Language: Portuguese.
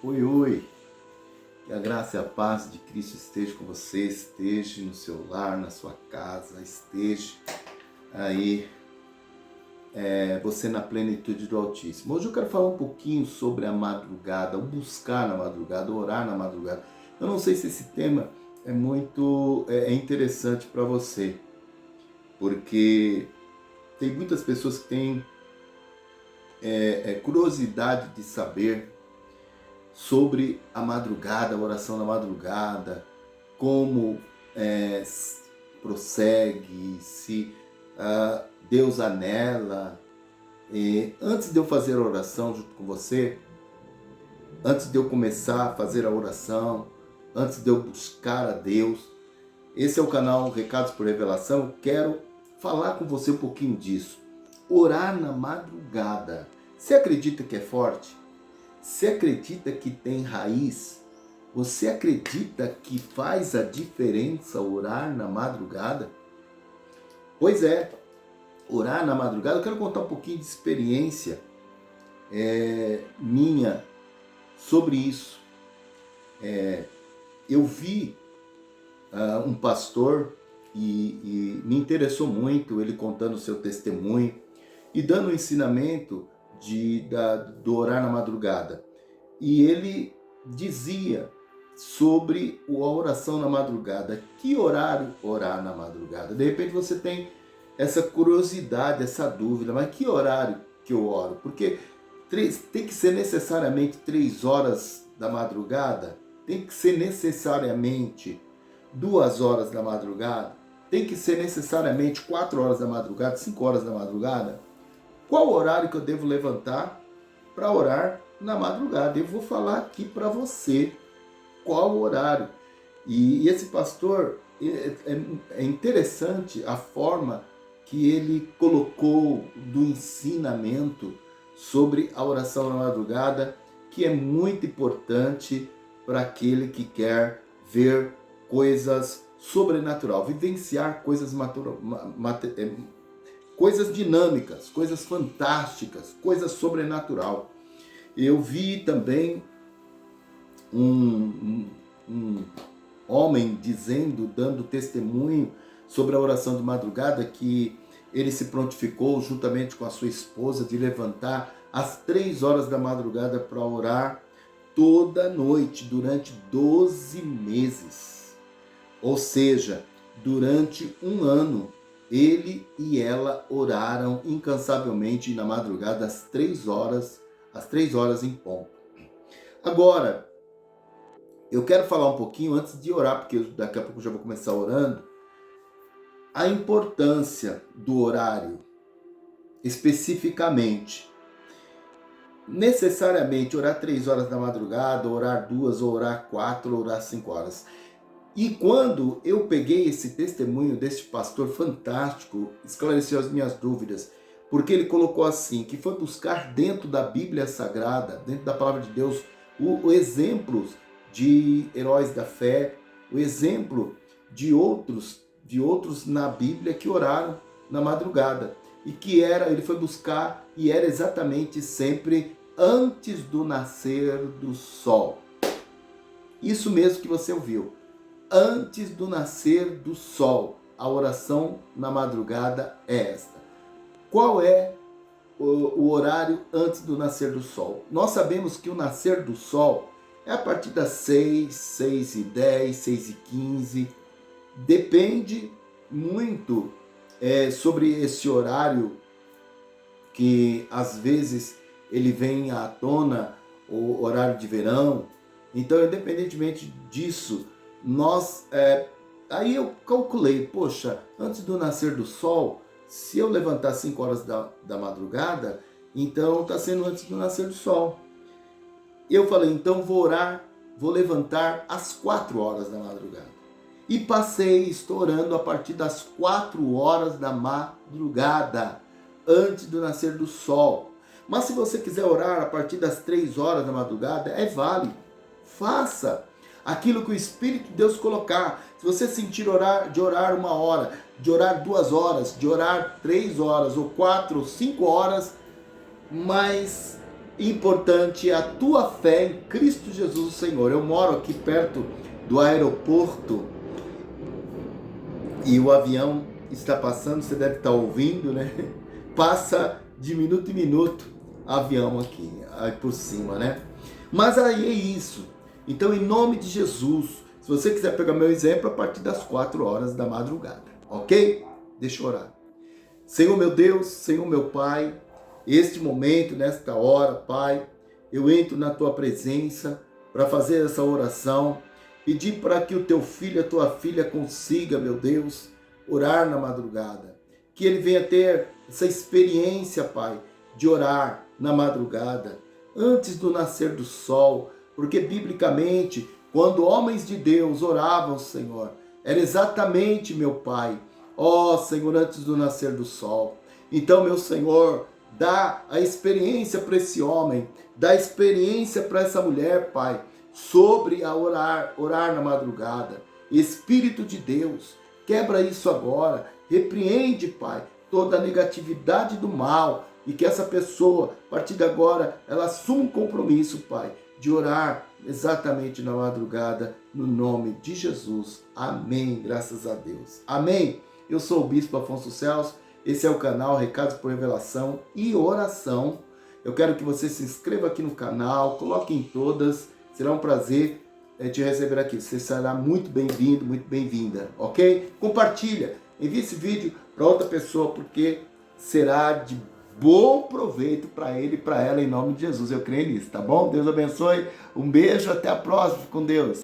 Oi, oi! Que a graça e a paz de Cristo esteja com você, esteja no seu lar, na sua casa, esteja aí você na plenitude do Altíssimo. Hoje eu quero falar um pouquinho sobre a madrugada, o buscar na madrugada, o orar na madrugada. Eu não sei se esse tema é interessante para você, porque tem muitas pessoas que têm curiosidade de saber sobre a madrugada, a oração na madrugada, como prossegue, se Deus anela. Antes de eu fazer a oração junto com você, antes de eu começar a fazer a oração, antes de eu buscar a Deus, esse é o canal Recados por Revelação. Eu quero falar com você um pouquinho disso. Orar na madrugada. Você acredita que é forte? Você acredita que tem raiz? Você acredita que faz a diferença orar na madrugada? Pois é, orar na madrugada, eu quero contar um pouquinho de experiência minha sobre isso. Eu vi um pastor e me interessou muito ele contando o seu testemunho e dando um ensinamento do orar na madrugada. E ele dizia sobre a oração na madrugada. Que horário orar na madrugada? De repente você tem essa curiosidade, essa dúvida, mas que horário que eu oro? Porque tem que ser necessariamente 3 horas da madrugada? Tem que ser necessariamente 2 horas da madrugada? Tem que ser necessariamente 4 horas da madrugada, 5 horas da madrugada? Qual horário que eu devo levantar para orar na madrugada? Eu vou falar aqui para você qual o horário. E esse pastor, é interessante a forma que ele colocou do ensinamento sobre a oração na madrugada, que é muito importante para aquele que quer ver coisas sobrenatural, vivenciar coisas dinâmicas, coisas fantásticas, coisas sobrenatural. Eu vi também um homem dando testemunho sobre a oração de madrugada, que ele se prontificou juntamente com a sua esposa de levantar às 3 horas da madrugada para orar toda noite durante 12 meses. Ou seja, durante um ano, ele e ela oraram incansavelmente na madrugada às 3 horas em ponto. Agora, eu quero falar um pouquinho antes de orar, porque daqui a pouco eu já vou começar orando, a importância do horário, especificamente. Necessariamente orar 3 horas da madrugada, orar 2, ou orar 4, ou orar 5 horas. E quando eu peguei esse testemunho desse pastor fantástico, esclareceu as minhas dúvidas, porque ele colocou assim, que foi buscar dentro da Bíblia Sagrada, dentro da Palavra de Deus, o exemplos de heróis da fé, o exemplo de outros na Bíblia que oraram na madrugada. E que ele foi buscar, e era exatamente sempre antes do nascer do sol. Isso mesmo que você ouviu. Antes do nascer do sol, a oração na madrugada é esta. Qual é o horário antes do nascer do sol? Nós sabemos que o nascer do sol é a partir das 6, 6h10, 6h15. Depende muito sobre esse horário, que às vezes ele vem à tona, o horário de verão. Então, independentemente disso, aí eu calculei, poxa, antes do nascer do sol, se eu levantar 5 horas da madrugada, então está sendo antes do nascer do sol. Eu falei, então vou levantar às 4 horas da madrugada. E estou orando a partir das 4 horas da madrugada, antes do nascer do sol. Mas se você quiser orar a partir das 3 horas da madrugada, é válido. Faça aquilo que o Espírito de Deus colocar. Se você sentir de orar 1 hora, de orar 2 horas, de orar 3 horas, ou 4 ou 5 horas, mas importante é a tua fé em Cristo Jesus, o Senhor. Eu moro aqui perto do aeroporto e o avião está passando, você deve estar ouvindo, né? Passa de minuto em minuto avião aqui, aí por cima, né? Mas aí é isso. Então, em nome de Jesus, se você quiser pegar meu exemplo, a partir das 4 horas da madrugada, ok? Deixa eu orar. Senhor meu Deus, Senhor meu Pai, este momento, nesta hora, Pai, eu entro na Tua presença para fazer essa oração, pedir para que o Teu filho, a Tua filha consiga, meu Deus, orar na madrugada. Que ele venha ter essa experiência, Pai, de orar na madrugada, antes do nascer do sol, porque biblicamente, quando homens de Deus oravam, Senhor, era exatamente, meu Pai, ó Senhor, antes do nascer do sol. Então, meu Senhor, dá a experiência para esse homem, dá a experiência para essa mulher, Pai, sobre a orar na madrugada. Espírito de Deus, quebra isso agora, repreende, Pai, toda a negatividade do mal e que essa pessoa, a partir de agora, ela assuma um compromisso, Pai, de orar exatamente na madrugada, no nome de Jesus. Amém, graças a Deus. Amém. Eu sou o Bispo Afonso Celso, esse é o canal Recados por Revelação e Oração. Eu quero que você se inscreva aqui no canal, coloque em todas, será um prazer te receber aqui. Você será muito bem-vindo, muito bem-vinda, ok? Compartilha, envie esse vídeo para outra pessoa, porque será de bom proveito para ele e para ela, em nome de Jesus. Eu creio nisso, tá bom? Deus abençoe, um beijo, até a próxima, com Deus.